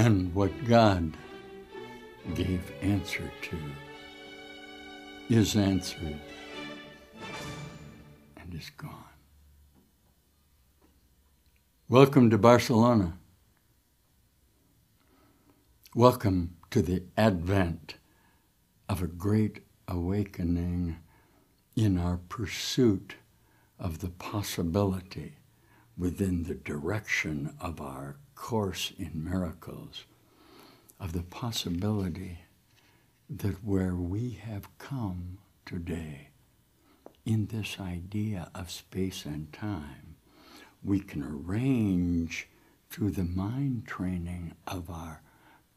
And what God gave answer to is answered and is gone. Welcome to Barcelona. Welcome to the advent of a great awakening in our pursuit of the possibility within the direction of our Course in Miracles, of the possibility that where we have come today in this idea of space and time, we can arrange through the mind training of our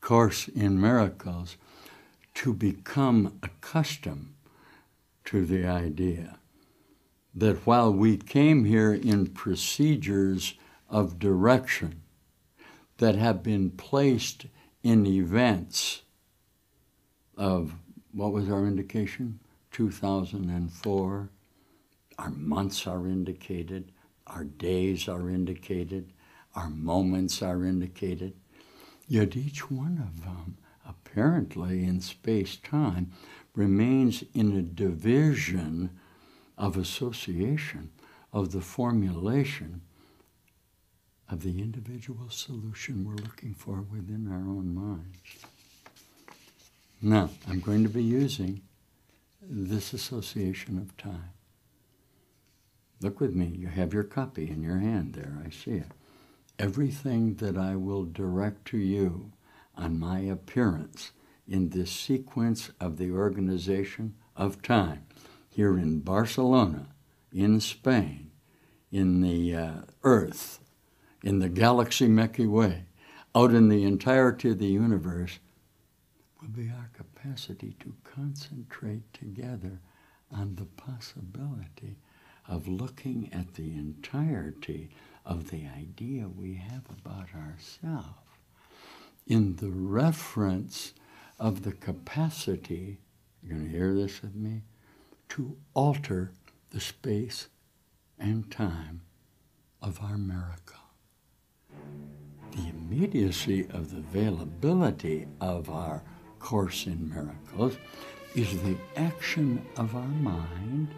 Course in Miracles to become accustomed to the idea that while we came here in procedures of direction that have been placed in events of, what was our indication? 2004. Our months are indicated, our days are indicated, our moments are indicated. Yet each one of them, apparently in space-time, remains in a division of association, of the formulation of the individual solution we're looking for within our own minds. Now, I'm going to be using this association of time. Look with me. You have your copy in your hand there. I see it. Everything that I will direct to you on my appearance in this sequence of the organization of time here in Barcelona, in Spain, in the Earth, in the galaxy Milky Way, out in the entirety of the universe, will be our capacity to concentrate together on the possibility of looking at the entirety of the idea we have about ourselves in the reference of the capacity, you're going to hear this with me, to alter the space and time of our miracle. The immediacy of the availability of our Course in Miracles is the action of our mind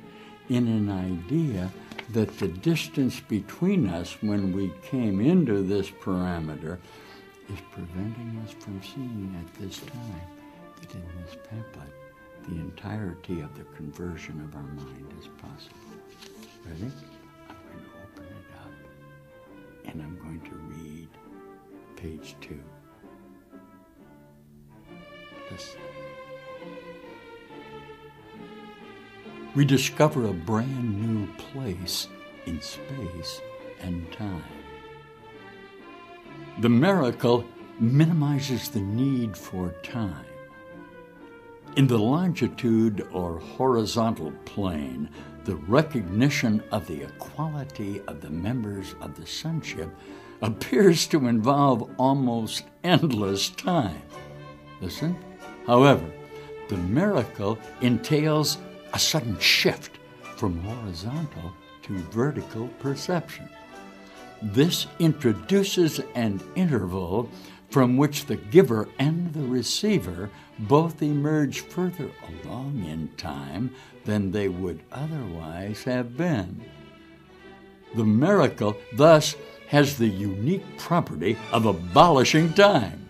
in an idea that the distance between us when we came into this parameter is preventing us from seeing at this time that in this pamphlet the entirety of the conversion of our mind is possible. Ready? I'm going to open it up and I'm going to read page 2. Listen. We discover a brand new place in space and time. The miracle minimizes the need for time. In the longitude or horizontal plane, the recognition of the equality of the members of the sonship appears to involve almost endless time. Listen. However, the miracle entails a sudden shift from horizontal to vertical perception. This introduces an interval from which the giver and the receiver both emerge further along in time than they would otherwise have been. The miracle thus has the unique property of abolishing time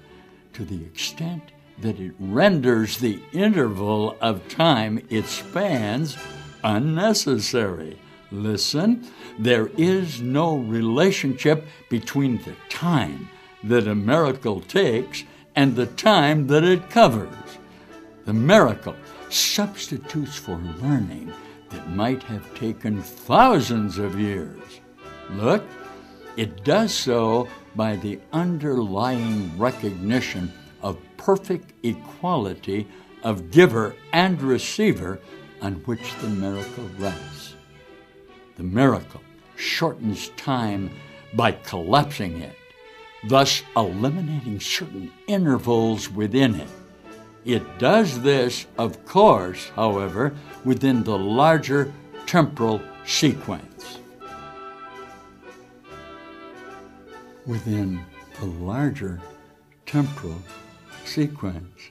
to the extent that it renders the interval of time it spans unnecessary. Listen, there is no relationship between the time that a miracle takes and the time that it covers. The miracle substitutes for learning that might have taken thousands of years. Look, it does so by the underlying recognition of perfect equality of giver and receiver on which the miracle rests. The miracle shortens time by collapsing it, thus eliminating certain intervals within it. It does this, of course, however, within the larger temporal sequence. Within the larger temporal sequence.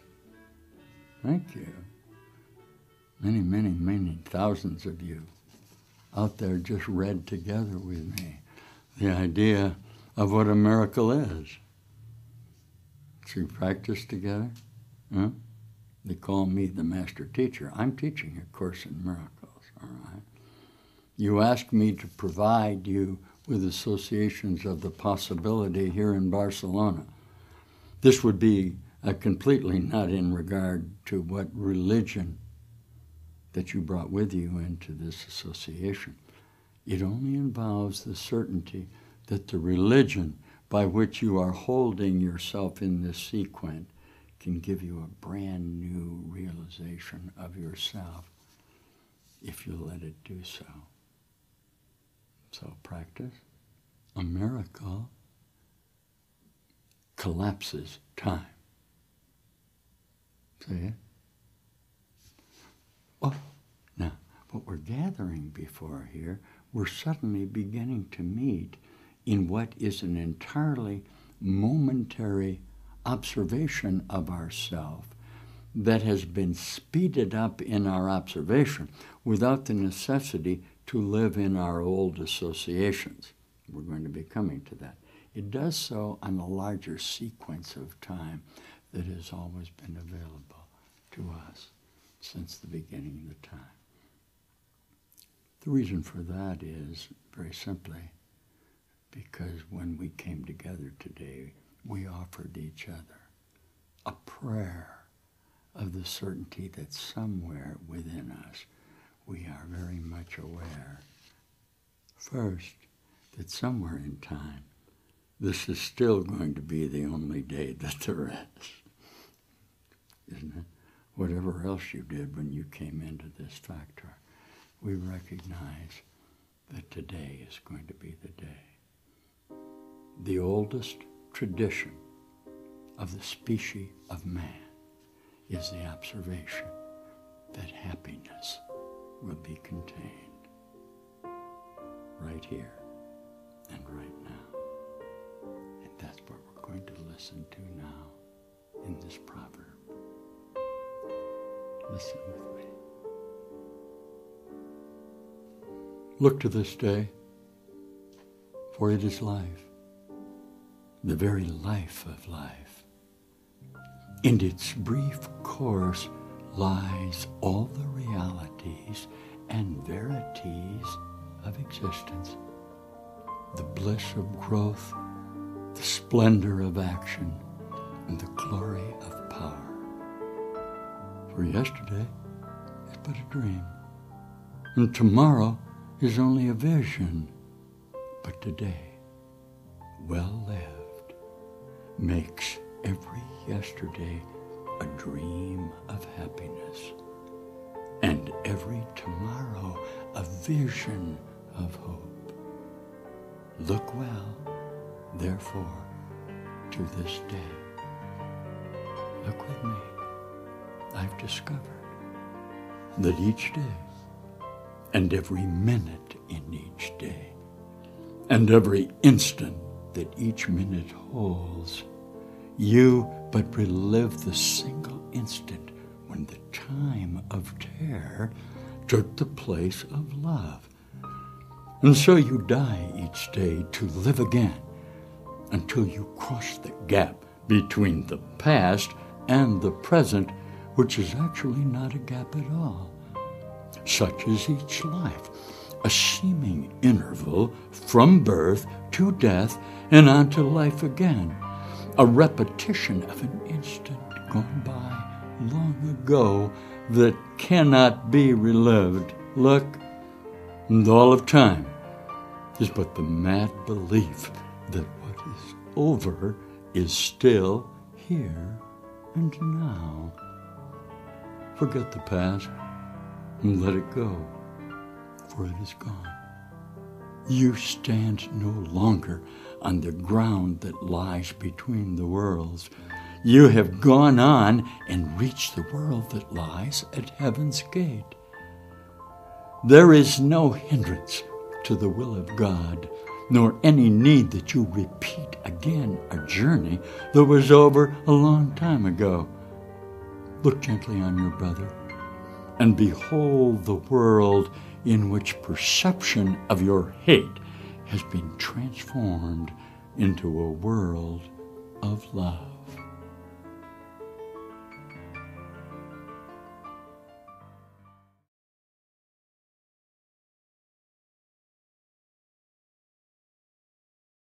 Thank you. Many, many, many thousands of you out there just read together with me the idea of what a miracle is. So we practice together. Huh? They call me the master teacher. I'm teaching a Course in Miracles, all right? You ask me to provide you with associations of the possibility here in Barcelona. This would be completely not in regard to what religion that you brought with you into this association. It only involves the certainty that the religion by which you are holding yourself in this sequence can give you a brand new realization of yourself if you let it do so. So practice. A miracle collapses time. See it? Oh, now, what we're gathering before here, we're suddenly beginning to meet in what is an entirely momentary observation of ourself that has been speeded up in our observation without the necessity to live in our old associations. We're going to be coming to that. It does so on a larger sequence of time that has always been available to us since the beginning of the time. The reason for that is, very simply, because when we came together today, we offered each other a prayer of the certainty that somewhere within us we are very much aware, first, that somewhere in time this is still going to be the only day that there is. Isn't it? Whatever else you did when you came into this factor, we recognize that today is going to be the day. The oldest tradition of the species of man is the observation that happiness will be contained right here and right now. And that's what we're going to listen to now in this proverb. Listen with me. Look to this day, for it is life, the very life of life. In its brief course lies all the realities and verities of existence, the bliss of growth, the splendor of action, and the glory of power. For yesterday is but a dream, and tomorrow is only a vision, but today, well lived, makes every yesterday a dream of happiness, and every tomorrow a vision of hope. Look well, therefore, to this day. Look with me. I've discovered that each day, and every minute in each day, and every instant that each minute holds, you but relive the single instant when the time of terror took the place of love. And so you die each day to live again until you cross the gap between the past and the present, which is actually not a gap at all. Such is each life, a seeming interval from birth to death and on to life again, a repetition of an instant gone by long ago that cannot be relived. Look, and all of time is but the mad belief that what is over is still here and now. Forget the past and let it go, for it is gone. You stand no longer on the ground that lies between the worlds. You have gone on and reached the world that lies at heaven's gate. There is no hindrance to the will of God, nor any need that you repeat again a journey that was over a long time ago. Look gently on your brother, and behold the world in which perception of your hate has been transformed into a world of love.